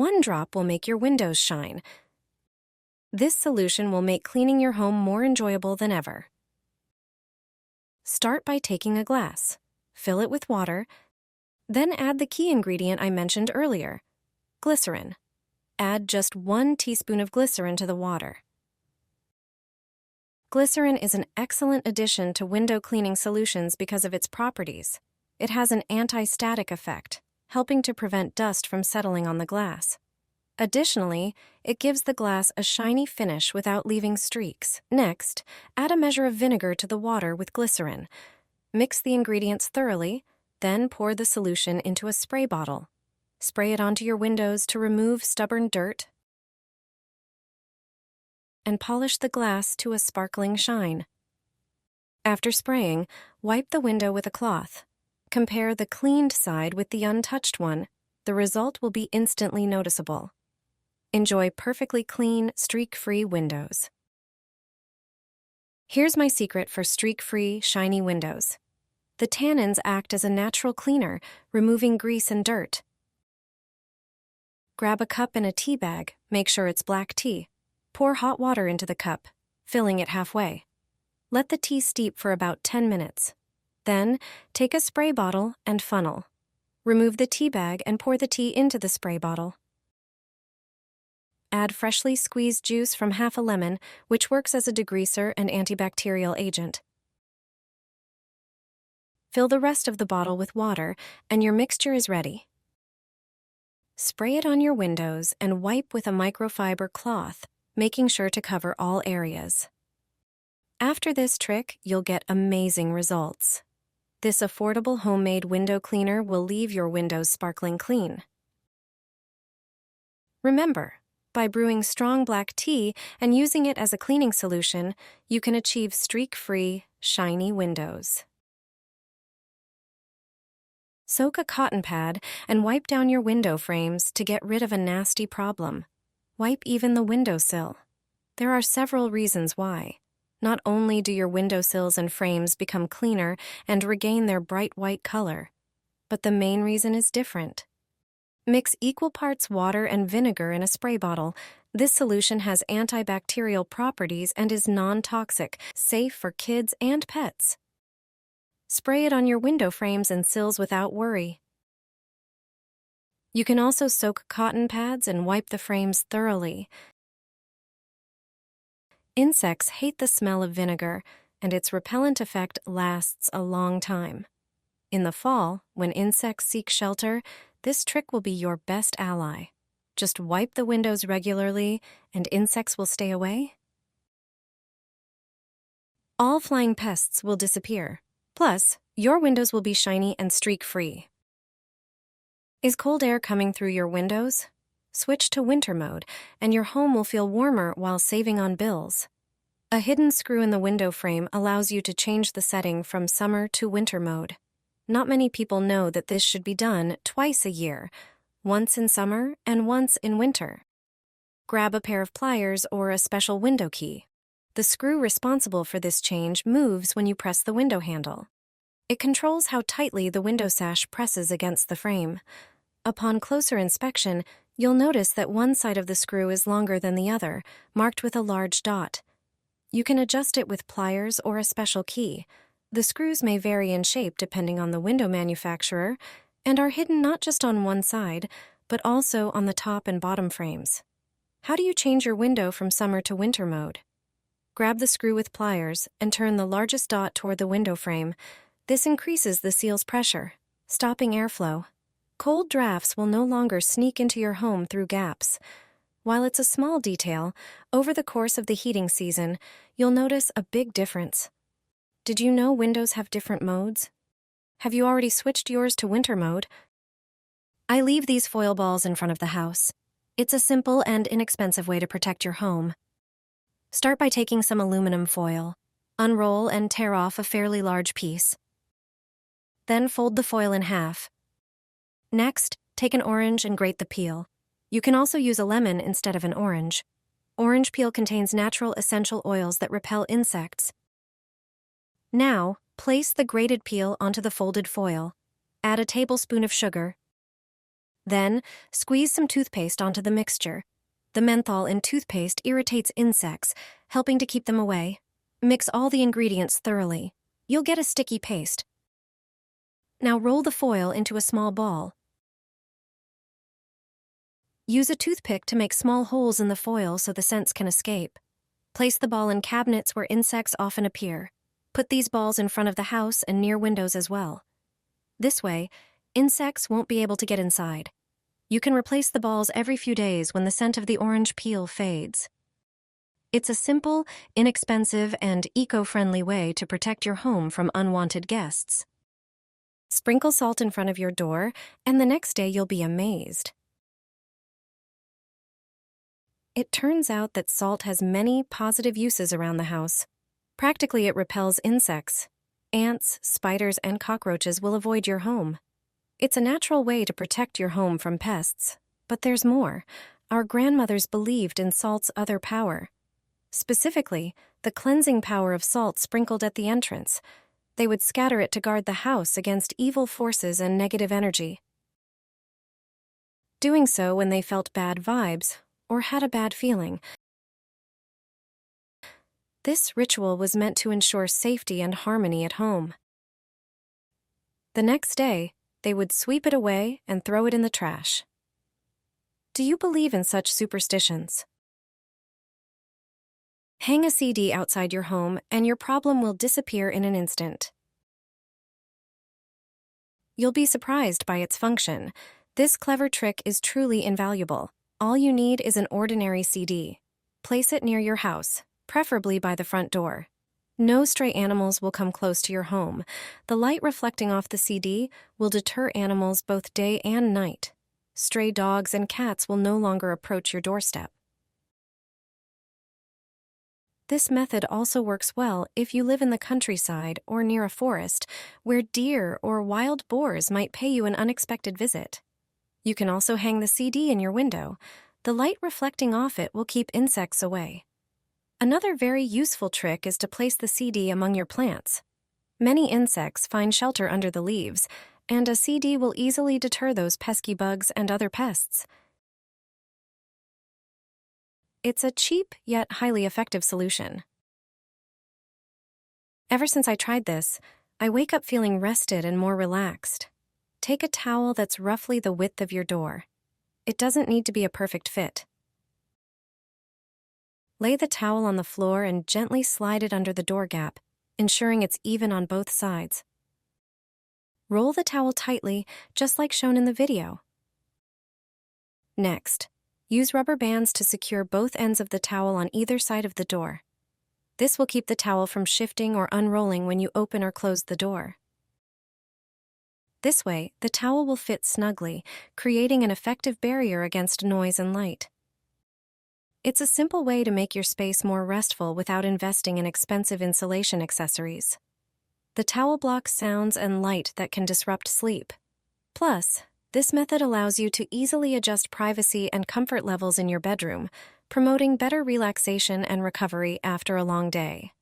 one drop will make your windows shine. This solution will make cleaning your home more enjoyable than ever. Start by taking a glass, fill it with water, then add the key ingredient I mentioned earlier, glycerin. Add just 1 teaspoon of glycerin to the water. Glycerin is an excellent addition to window cleaning solutions because of its properties. It has an anti-static effect, helping to prevent dust from settling on the glass. Additionally, it gives the glass a shiny finish without leaving streaks. Next, add a measure of vinegar to the water with glycerin. Mix the ingredients thoroughly, then pour the solution into a spray bottle. Spray it onto your windows to remove stubborn dirt and polish the glass to a sparkling shine. After spraying, wipe the window with a cloth. Compare the cleaned side with the untouched one. The result will be instantly noticeable. Enjoy perfectly clean, streak-free windows. Here's my secret for streak-free, shiny windows. The tannins act as a natural cleaner, removing grease and dirt. Grab a cup and a tea bag, make sure it's black tea. Pour hot water into the cup, filling it halfway. Let the tea steep for about 10 minutes. Then, take a spray bottle and funnel. Remove the tea bag and pour the tea into the spray bottle. Add freshly squeezed juice from half a lemon, which works as a degreaser and antibacterial agent. Fill the rest of the bottle with water, and your mixture is ready. Spray it on your windows and wipe with a microfiber cloth, making sure to cover all areas. After this trick, you'll get amazing results. This affordable homemade window cleaner will leave your windows sparkling clean. Remember, by brewing strong black tea and using it as a cleaning solution, you can achieve streak-free, shiny windows. Soak a cotton pad and wipe down your window frames to get rid of a nasty problem. Wipe even the windowsill. There are several reasons why. Not only do your windowsills and frames become cleaner and regain their bright white color, but the main reason is different. Mix equal parts water and vinegar in a spray bottle. This solution has antibacterial properties and is non-toxic, safe for kids and pets. Spray it on your window frames and sills without worry. You can also soak cotton pads and wipe the frames thoroughly. Insects hate the smell of vinegar, and its repellent effect lasts a long time. In the fall, when insects seek shelter, this trick will be your best ally. Just wipe the windows regularly, and insects will stay away. All flying pests will disappear. Plus, your windows will be shiny and streak-free. Is cold air coming through your windows? Switch to winter mode, and your home will feel warmer while saving on bills. A hidden screw in the window frame allows you to change the setting from summer to winter mode. Not many people know that this should be done twice a year, once in summer and once in winter. Grab a pair of pliers or a special window key. The screw responsible for this change moves when you press the window handle. It controls how tightly the window sash presses against the frame. Upon closer inspection, you'll notice that one side of the screw is longer than the other, marked with a large dot. You can adjust it with pliers or a special key. The screws may vary in shape depending on the window manufacturer and are hidden not just on one side, but also on the top and bottom frames. How do you change your window from summer to winter mode? Grab the screw with pliers and turn the largest dot toward the window frame. This increases the seal's pressure, stopping airflow. Cold drafts will no longer sneak into your home through gaps. While it's a small detail, over the course of the heating season, you'll notice a big difference. Did you know windows have different modes? Have you already switched yours to winter mode? I leave these foil balls in front of the house. It's a simple and inexpensive way to protect your home. Start by taking some aluminum foil. Unroll and tear off a fairly large piece. Then fold the foil in half. Next, take an orange and grate the peel. You can also use a lemon instead of an orange. Orange peel contains natural essential oils that repel insects. Now, place the grated peel onto the folded foil. Add a tablespoon of sugar. Then, squeeze some toothpaste onto the mixture. The menthol in toothpaste irritates insects, helping to keep them away. Mix all the ingredients thoroughly. You'll get a sticky paste. Now roll the foil into a small ball. Use a toothpick to make small holes in the foil so the scents can escape. Place the ball in cabinets where insects often appear. Put these balls in front of the house and near windows as well. This way, insects won't be able to get inside. You can replace the balls every few days when the scent of the orange peel fades. It's a simple, inexpensive, and eco-friendly way to protect your home from unwanted guests. Sprinkle salt in front of your door, and the next day you'll be amazed. It turns out that salt has many positive uses around the house. Practically, it repels insects. Ants, spiders, and cockroaches will avoid your home. It's a natural way to protect your home from pests. But there's more. Our grandmothers believed in salt's other power. Specifically, the cleansing power of salt sprinkled at the entrance. They would scatter it to guard the house against evil forces and negative energy. Doing so when they felt bad vibes or had a bad feeling. This ritual was meant to ensure safety and harmony at home. The next day, they would sweep it away and throw it in the trash. Do you believe in such superstitions? Hang a CD outside your home and your problem will disappear in an instant. You'll be surprised by its function. This clever trick is truly invaluable. All you need is an ordinary CD. Place it near your house, preferably by the front door. No stray animals will come close to your home. The light reflecting off the CD will deter animals both day and night. Stray dogs and cats will no longer approach your doorstep. This method also works well if you live in the countryside or near a forest, where deer or wild boars might pay you an unexpected visit. You can also hang the CD in your window. The light reflecting off it will keep insects away. Another very useful trick is to place the CD among your plants. Many insects find shelter under the leaves, and a CD will easily deter those pesky bugs and other pests. It's a cheap yet highly effective solution. Ever since I tried this, I wake up feeling rested and more relaxed. Take a towel that's roughly the width of your door. It doesn't need to be a perfect fit. Lay the towel on the floor and gently slide it under the door gap, ensuring it's even on both sides. Roll the towel tightly, just like shown in the video. Next, use rubber bands to secure both ends of the towel on either side of the door. This will keep the towel from shifting or unrolling when you open or close the door. This way, the towel will fit snugly, creating an effective barrier against noise and light. It's a simple way to make your space more restful without investing in expensive insulation accessories. The towel blocks sounds and light that can disrupt sleep. Plus, this method allows you to easily adjust privacy and comfort levels in your bedroom, promoting better relaxation and recovery after a long day.